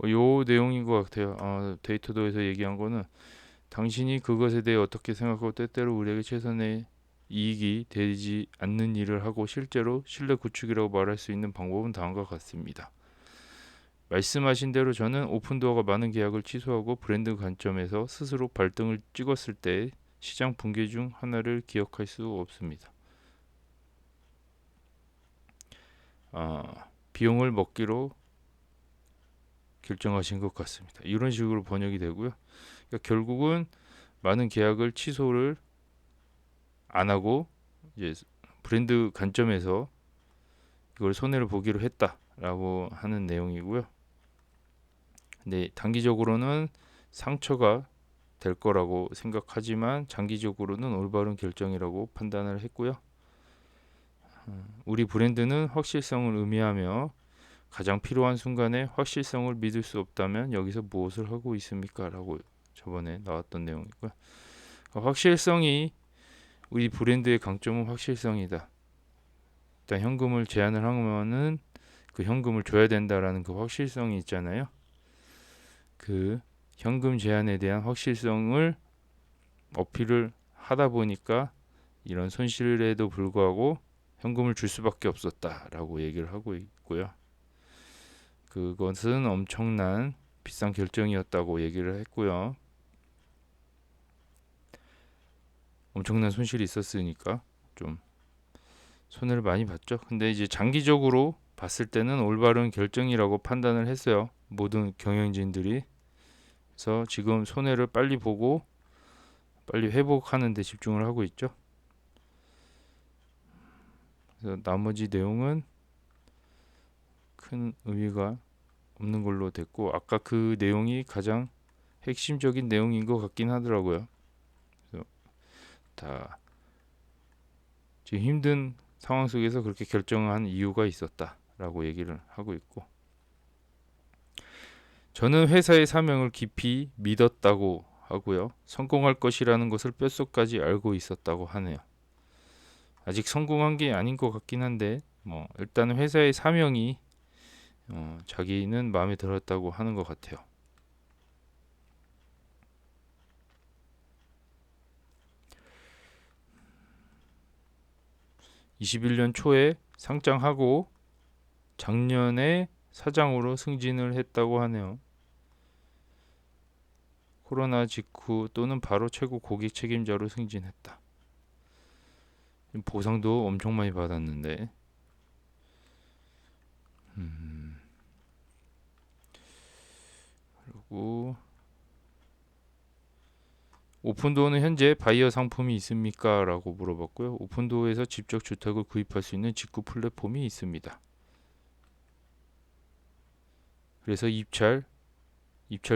요 내용인 것 같아요. 데이터도에서 얘기한 거는 당신이 그것에 대해 어떻게 생각하고 때때로 우리에게 최선의 이익이 되지 않는 일을 하고 실제로 신뢰 구축이라고 말할 수 있는 방법은 다음과 같습니다. 말씀하신 대로 저는 오픈도어가 많은 계약을 취소하고 브랜드 관점에서 스스로 발등을 찍었을 때 시장 붕괴 중 하나를 기억할 수 없습니다. 비용을 먹기로 결정하신 것 같습니다. 이런 식으로 번역이 되고요. 그러니까 결국은 많은 계약을 취소를 안 하고 이제 브랜드 관점에서 이걸 손해를 보기로 했다라고 하는 내용이고요. 근데 단기적으로는 상처가 될 거라고 생각하지만 장기적으로는 올바른 결정이라고 판단을 했고요. 우리 브랜드는 확실성을 의미하며 가장 필요한 순간에 확실성을 믿을 수 없다면 여기서 무엇을 하고 있습니까? 라고 저번에 나왔던 내용이고요. 확실성이 우리 브랜드의 강점은 확실성이다. 일단 현금을 제한을 하면은 그 현금을 줘야 된다라는 그 확실성이 있잖아요. 그 현금 제한에 대한 확실성을 어필을 하다 보니까 이런 손실에도 불구하고 현금을 줄 수밖에 없었다라고 얘기를 하고 있고요. 그것은 엄청난 비싼 결정이었다고 얘기를 했고요. 엄청난 손실이 있었으니까 좀 손해를 많이 봤죠. 근데 이제 장기적으로 봤을 때는 올바른 결정이라고 판단을 했어요. 모든 경영진들이. 그래서 지금 손해를 빨리 보고 빨리 회복하는 데 집중을 하고 있죠. 그래서 나머지 내용은 큰 의미가 없는 걸로 됐고, 아까 그 내용이 가장 핵심적인 내용인 것 같긴 하더라고요. 그래서 다 지금 힘든 상황 속에서 그렇게 결정한 이유가 있었다라고 얘기를 하고 있고, 저는 회사의 사명을 깊이 믿었다고 하고요. 성공할 것이라는 것을 뼛속까지 알고 있었다고 하네요. 아직 성공한 게 아닌 것 같긴 한데 뭐 일단 회사의 사명이 자기는 마음에 들었다고 하는 것 같아요. 21년 초에 상장하고 작년에 사장으로 승진을 했다고 하네요. 코로나 직후 또는 바로 최고 고객 책임자로 승진했다. 보상도 엄청 많이 받았는데 그리고 오픈도어는 현재 바이어 상품이 있습니까? 라고 물어봤고요. 오픈도어에서 직접 주택을 구입할 수 있는 직구 플랫폼이 있습니다. 그래서 입찰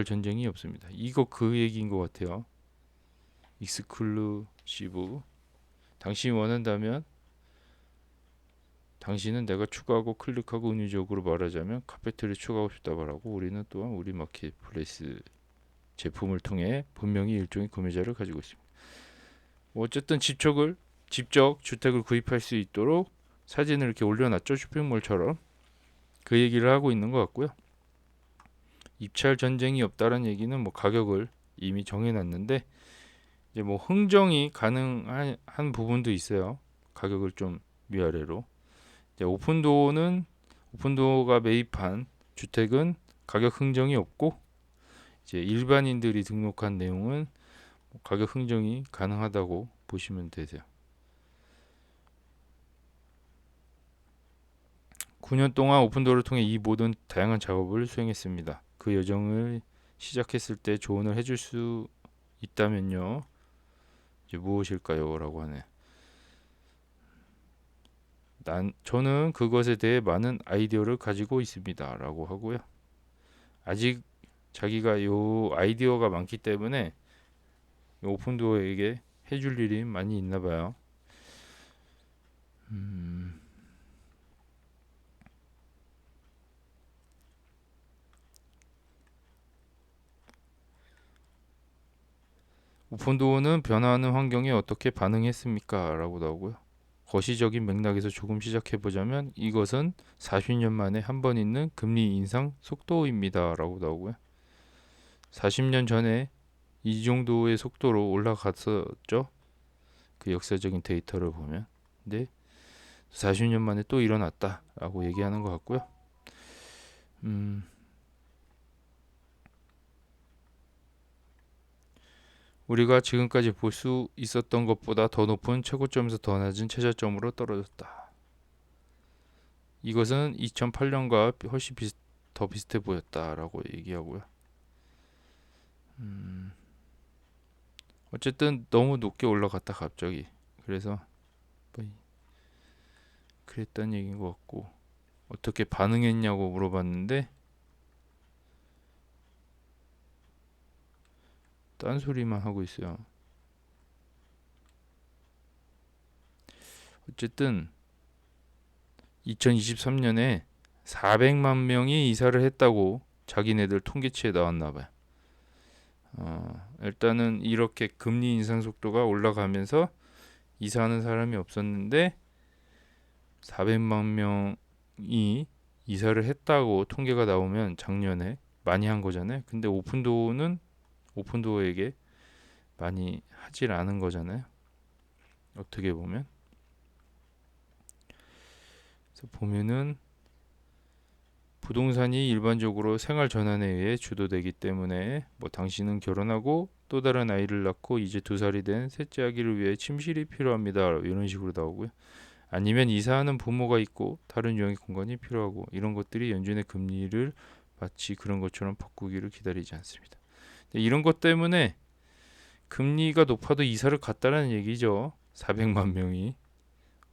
전쟁이 없습니다. 이거 그 얘기인 것 같아요. 익스클루시브. 당신이 원한다면 당신은 내가 추가하고 클릭하고 은유적으로 말하자면 카페트를 추가하고 싶다 말하고 우리는 또한 우리 마켓플레이스 제품을 통해 분명히 일종의 구매자를 가지고 있습니다. 어쨌든 직접 주택을 구입할 수 있도록 사진을 이렇게 올려놨죠. 쇼핑몰처럼. 그 얘기를 하고 있는 것 같고요. 입찰 전쟁이 없다는 얘기는 뭐 가격을 이미 정해놨는데 이제 뭐 흥정이 가능한 부분도 있어요. 가격을 좀 위아래로. 이제 오픈도어가 매입한 주택은 가격 흥정이 없고 이제 일반인들이 등록한 내용은 가격 흥정이 가능하다고 보시면 되세요. 9년 동안 오픈도어를 통해 이 모든 다양한 작업을 수행했습니다. 그 여정을 시작했을 때 조언을 해줄 수 있다면요. 이제 무엇일까요? 라고 하네. 저는 그것에 대해 많은 아이디어를 가지고 있습니다. 라고 하고요. 아직 자기가 요 아이디어가 많기 때문에 오픈도어에게 해줄 일이 많이 있나 봐요. 오픈도어는 변화하는 환경에 어떻게 반응했습니까? 라고 나오고요. 거시적인 맥락에서 조금 시작해 보자면 이것은 40년 만에 한 번 있는 금리 인상 속도입니다. 라고 나오고요. 40년 전에 이 정도의 속도로 올라갔었죠. 그 역사적인 데이터를 보면. 근데 40년 만에 또 일어났다라고 얘기하는 것 같고요. 우리가 지금까지 볼 수 있었던 것보다 더 높은 최고점에서 더 낮은 최저점으로 떨어졌다. 이것은 2008년과 훨씬 더 비슷해 보였다라고 얘기하고요. 어쨌든 너무 높게 올라갔다 갑자기. 그래서 뭐 그랬던 얘기인 것 같고 어떻게 반응했냐고 물어봤는데 딴소리만 하고 있어요. 어쨌든 2023년에 400만 명이 이사를 했다고 자기네들 통계치에 나왔나 봐요. 일단은 이렇게 금리 인상 속도가 올라가면서 이사하는 사람이 없었는데 400만 명이 이사를 했다고 통계가 나오면 작년에 많이 한 거잖아요. 근데 오픈도어는 오픈도어에게 많이 하질 않은 거잖아요. 어떻게 보면. 그래서 보면은 부동산이 일반적으로 생활 전환에 의해 주도되기 때문에 뭐 당신은 결혼하고 또 다른 아이를 낳고 이제 2살이 된 셋째 아기를 위해 침실이 필요합니다. 이런 식으로 나오고요. 아니면 이사하는 부모가 있고 다른 유형의 공간이 필요하고 이런 것들이 연준의 금리를 마치 그런 것처럼 바꾸기를 기다리지 않습니다. 이런 것 때문에 금리가 높아도 이사를 갔다는 얘기죠. 400만 명이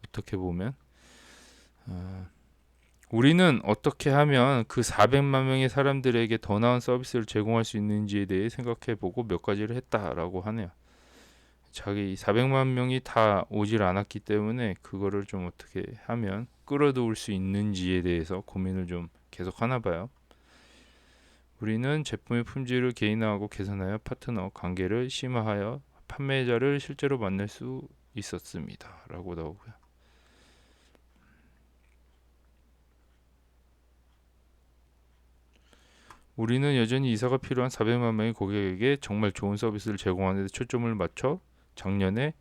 어떻게 보면 우리는 어떻게 하면 그 400만 명의 사람들에게 더 나은 서비스를 제공할 수 있는지에 대해 생각해보고 몇 가지를 했다라고 하네요. 자기 400만 명이 다 오질 않았기 때문에 그거를 좀 어떻게 하면 끌어들일 수 있는지에 대해서 고민을 좀 계속 하나 봐요. 우리는 제품의 품질을 개인화하고 개선하여 파트너 관계를 심화하여 판매자를 실제로 만날 수 있었습니다. 라고 나오고요. 우리는 여전히 이사가 필요한 400만 명의 고객에게 정말 좋은 서비스를 제공하는 데 초점을 맞춰 작년에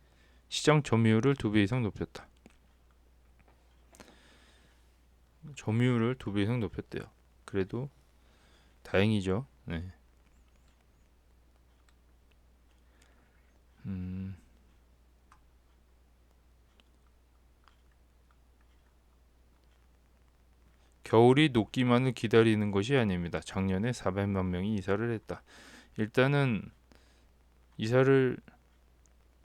시장 점유율을 2배 이상 높였다. 점유율을 2배 이상 높였대요. 그래도 다행이죠. 네. 겨울이 녹기만을 기다리는 것이 아닙니다. 작년에 400만 명이 이사를 했다. 일단은 이사를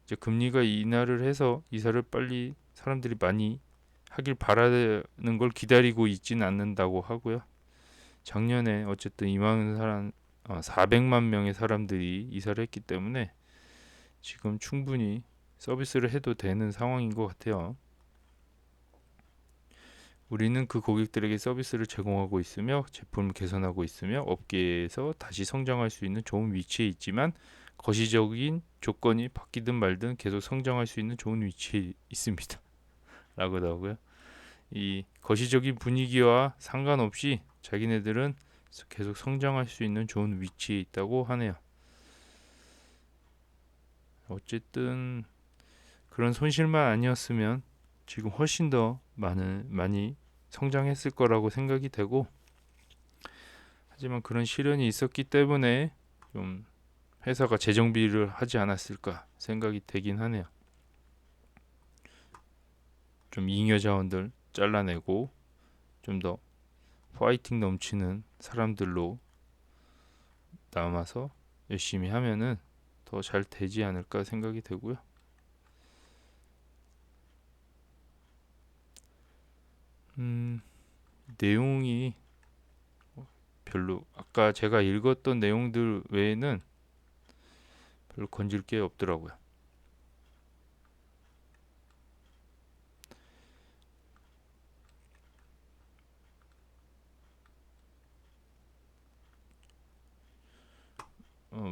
이제 금리가 인하를 해서 이사를 빨리 사람들이 많이 하길 바라는 걸 기다리고 있지는 않는다고 하고요. 작년에 어쨌든 400만 명의 사람들이 이사를 했기 때문에 지금 충분히 서비스를 해도 되는 상황인 것 같아요. 우리는 그 고객들에게 서비스를 제공하고 있으며 제품을 개선하고 있으며 업계에서 다시 성장할 수 있는 좋은 위치에 있지만 거시적인 조건이 바뀌든 말든 계속 성장할 수 있는 좋은 위치에 있습니다. 라고 나오고요. 이 거시적인 분위기와 상관없이 자기네들은 계속 성장할 수 있는 좋은 위치에 있다고 하네요. 어쨌든 그런 손실만 아니었으면 지금 훨씬 더 많이 성장했을 거라고 생각이 되고, 하지만 그런 시련이 있었기 때문에 좀 회사가 재정비를 하지 않았을까 생각이 되긴 하네요. 좀 잉여 자원들 잘라내고 좀 더 파이팅 넘치는 사람들로 남아서 열심히 하면은 더 잘 되지 않을까 생각이 되고요. 내용이 별로 아까 제가 읽었던 내용들 외에는 별로 건질 게 없더라고요.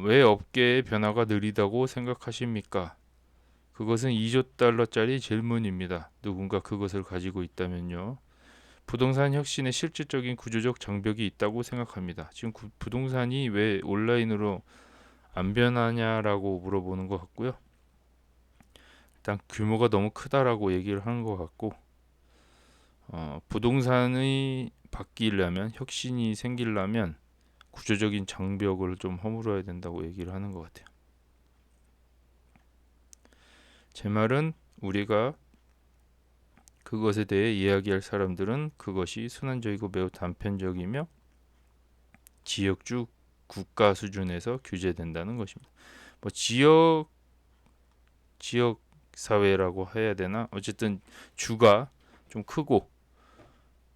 왜 업계의 변화가 느리다고 생각하십니까? 그것은 2조 달러짜리 질문입니다. 누군가 그것을 가지고 있다면요. 부동산 혁신의 실질적인 구조적 장벽이 있다고 생각합니다. 지금 부동산이 왜 온라인으로 안 변하냐라고 물어보는 것 같고요. 일단 규모가 너무 크다라고 얘기를 하는 것 같고, 부동산이 바뀌려면 혁신이 생기려면 구조적인 장벽을 좀 허물어야 된다고 얘기를 하는 것 같아요. 제 말은 우리가 그것에 대해 이야기할 사람들은 그것이 순환적이고 매우 단편적이며 지역주 국가 수준에서 규제된다는 것입니다. 뭐 지역 사회라고 해야 되나? 어쨌든 주가 좀 크고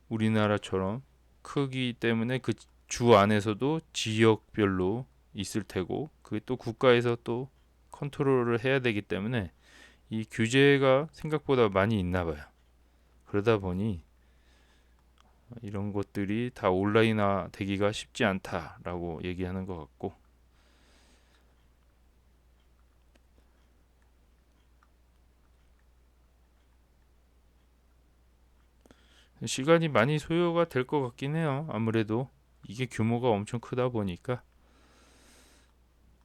우리나라처럼 크기 때문에 그 주 안에서도 지역별로 있을 테고 그게 또 국가에서 또 컨트롤을 해야 되기 때문에 이 규제가 생각보다 많이 있나 봐요. 그러다 보니 이런 것들이 다 온라인화 되기가 쉽지 않다라고 얘기하는 것 같고, 시간이 많이 소요가 될 것 같긴 해요. 아무래도 이게 규모가 엄청 크다 보니까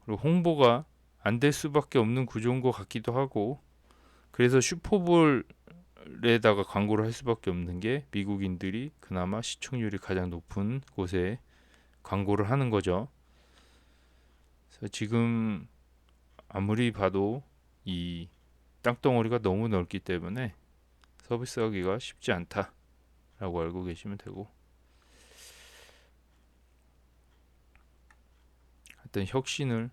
그리고 홍보가 안 될 수밖에 없는 구조인 것 같기도 하고, 그래서 슈퍼볼에다가 광고를 할 수밖에 없는 게 미국인들이 그나마 시청률이 가장 높은 곳에 광고를 하는 거죠. 그래서 지금 아무리 봐도 이 땅덩어리가 너무 넓기 때문에 서비스하기가 쉽지 않다라고 알고 계시면 되고, 하여튼 혁신을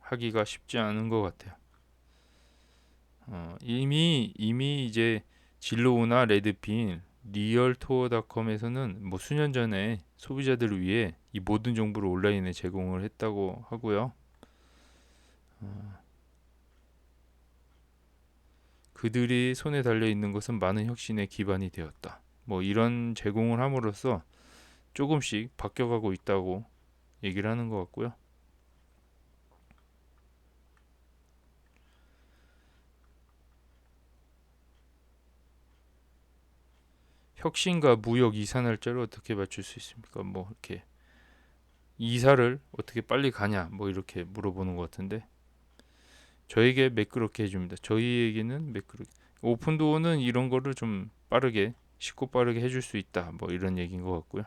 하기가 쉽지 않은 것 같아요. 이미 이제 진로우나 레드핀, 리얼토어닷컴에서는 뭐 수년 전에 소비자들을 위해 이 모든 정보를 온라인에 제공을 했다고 하고요. 그들이 손에 달려 있는 것은 많은 혁신의 기반이 되었다. 뭐 이런 제공을 함으로써 조금씩 바뀌어가고 있다고 얘기를 하는 것 같고요. 혁신과 무역 이사 날짜를 어떻게 맞출 수 있습니까? 뭐 이렇게 이사를 어떻게 빨리 가냐 뭐 이렇게 물어보는 것 같은데, 저에게 매끄럽게 해줍니다. 저희에게는 매끄럽게. 오픈도어는 이런 거를 좀 빠르게 쉽고 빠르게 해줄 수 있다 뭐 이런 얘기인 것 같고요.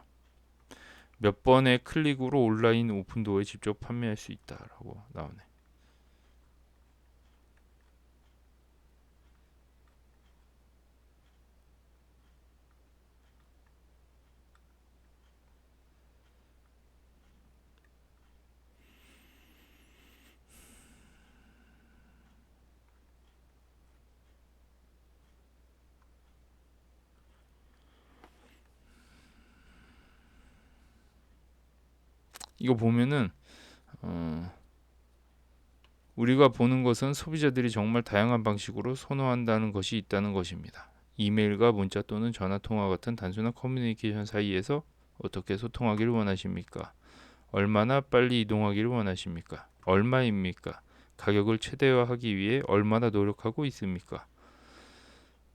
몇 번의 클릭으로 온라인 오픈도어에 직접 판매할 수 있다라고 나오네. 이거 보면은 우리가 보는 것은 소비자들이 정말 다양한 방식으로 선호한다는 것이 있다는 것입니다. 이메일과 문자 또는 전화 통화 같은 단순한 커뮤니케이션 사이에서 어떻게 소통하기를 원하십니까? 얼마나 빨리 이동하기를 원하십니까? 얼마입니까? 가격을 최대화하기 위해 얼마나 노력하고 있습니까?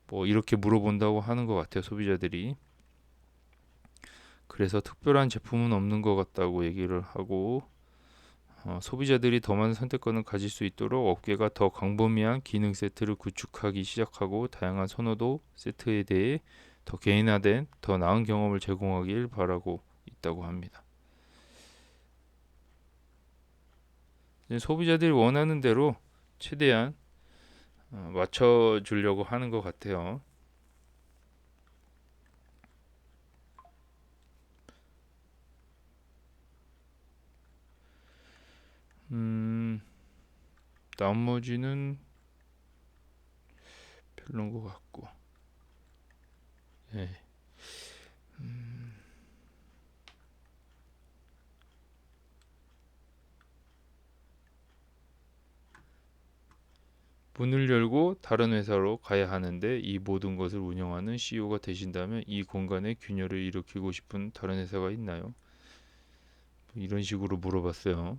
뭐 이렇게 물어본다고 하는 것 같아요, 소비자들이. 그래서 특별한 제품은 없는 것 같다고 얘기를 하고, 소비자들이 더 많은 선택권을 가질 수 있도록 업계가 더 광범위한 기능 세트를 구축하기 시작하고, 다양한 선호도 세트에 대해 더 개인화된 더 나은 경험을 제공하길 바라고 있다고 합니다. 소비자들이 원하는 대로 최대한 맞춰주려고 하는 것 같아요. 음, 나머지는 별론 것 같고, 예. 문을 열고 다른 회사로 가야 하는데 이 모든 것을 운영하는 CEO가 되신다면 이 공간에 균열을 일으키고 싶은 다른 회사가 있나요? 이런 식으로 물어봤어요.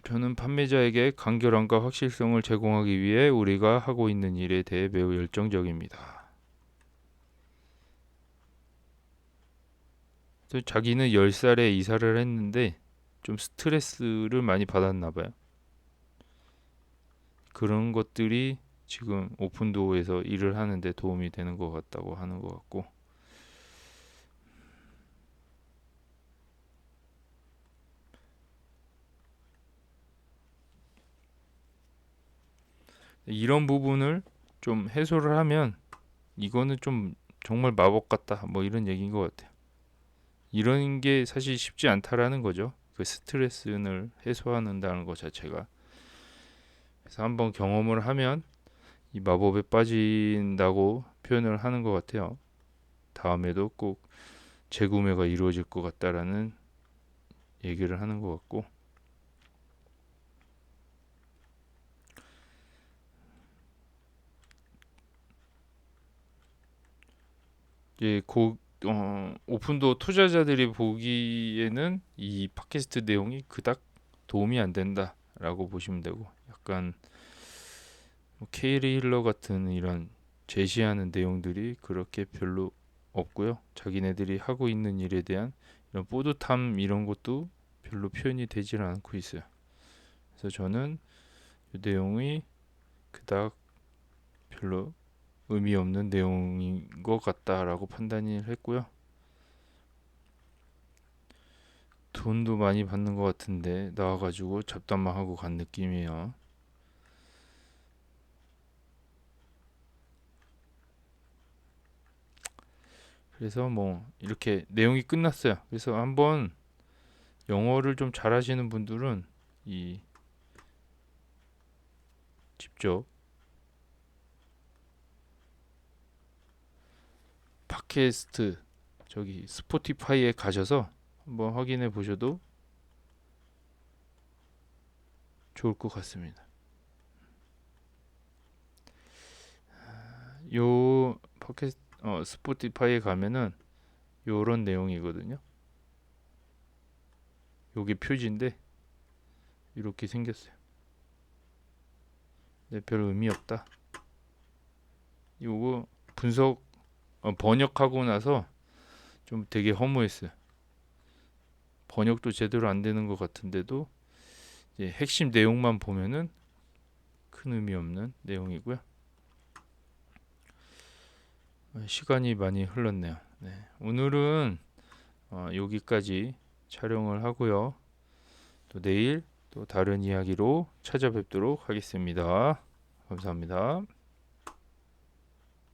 저는 판매자에게 간결함과 확실성을 제공하기 위해 우리가 하고 있는 일에 대해 매우 열정적입니다. 자기는 10살에 이사를 했는데 좀 스트레스를 많이 받았나 봐요. 그런 것들이 지금 오픈도어에서 일을 하는데 도움이 되는 것 같다고 하는 것 같고, 이런 부분을 좀 해소를 하면 이거는 좀 정말 마법 같다 뭐 이런 얘기인 것 같아요. 이런 게 사실 쉽지 않다라는 거죠. 그 스트레스를 해소한다는 것 자체가. 그래서 한번 경험을 하면 이 마법에 빠진다고 표현을 하는 것 같아요. 다음에도 꼭 재구매가 이루어질 것 같다라는 얘기를 하는 것 같고, 이제 오픈도 투자자들이 보기에는 이 팟캐스트 내용이 그닥 도움이 안 된다라고 보시면 되고, 약간 케이리 힐러 같은 이런 제시하는 내용들이 그렇게 별로 없고요. 자기네들이 하고 있는 일에 대한 이런 뿌듯함 이런 것도 별로 표현이 되질 않고 있어요. 그래서 저는 이 내용이 그닥 별로 의미 없는 내용인 것 같다라고 판단을 했고요. 돈도 많이 받는 것 같은데 나와가지고 잡담만 하고 간 느낌이에요. 그래서 뭐 이렇게 내용이 끝났어요. 그래서 한번 영어를 좀 잘하시는 분들은 이 직접 팟캐스트 저기 스포티파이에 가셔서 한번 확인해 보셔도 좋을 것 같습니다. 요 팟캐스트 스포티파이에 가면은 요런 내용이거든요. 요게 표지인데 이렇게 생겼어요. 네, 별 의미 없다. 요거 분석 번역하고 나서 좀 되게 허무했어요. 번역도 제대로 안 되는 것 같은데도 이제 핵심 내용만 보면은 큰 의미 없는 내용이고요. 시간이 많이 흘렀네요. 네, 오늘은 여기까지 촬영을 하고요. 또 내일 또 다른 이야기로 찾아뵙도록 하겠습니다. 감사합니다.